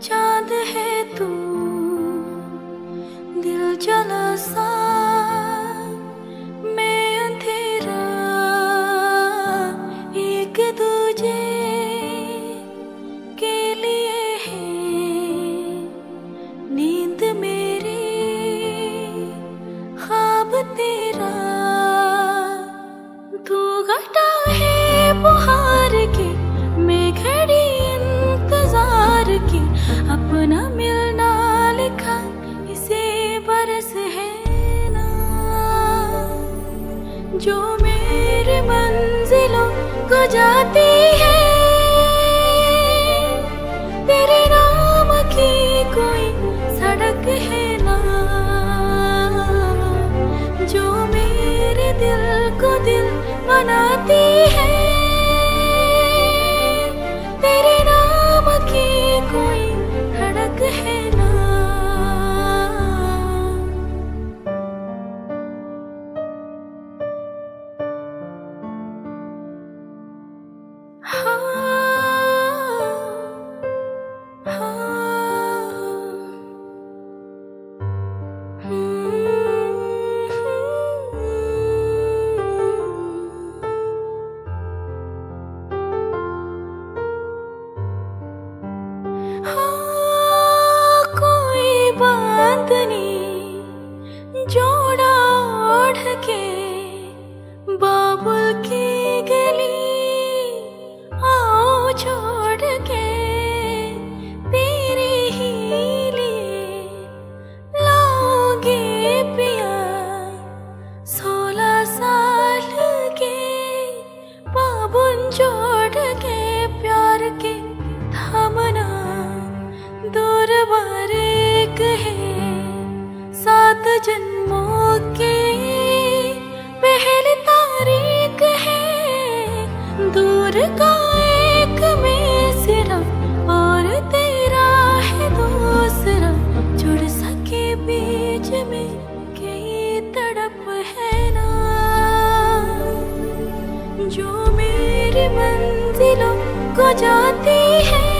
चांद है तू दिल जला सा, मैं अंधेरा एक दूजे के लिए है नींद मेरी ख्वाब तेरा। तू घटा है बुहार के मैं घड़ी इंतजार की, अपना मिलना लिखा इसे बरस है ना, जो मेरे मंजिलों को जाती है। तेरे नाम की कोई सड़क है ना, जो मेरे दिल को दिल बनाती है। तेरे नाम की कोई धड़क है ना। हाँ, कोई बांधनी जोड़ा ओढ़ के बाबुल की गली आओ छोड़ के, तेरे ही लिए लाओगे पिया 16 साल के बाबुल जोड़ के। प्यार के थामना दूर बार एक है 7 जन्मों के पहली तारीख है। दूर का एक में सिरा और तेरा है दूसरा, जुड़ सके बीच में कई तड़प है ना, जो मेरी मंजिलों को जाती है।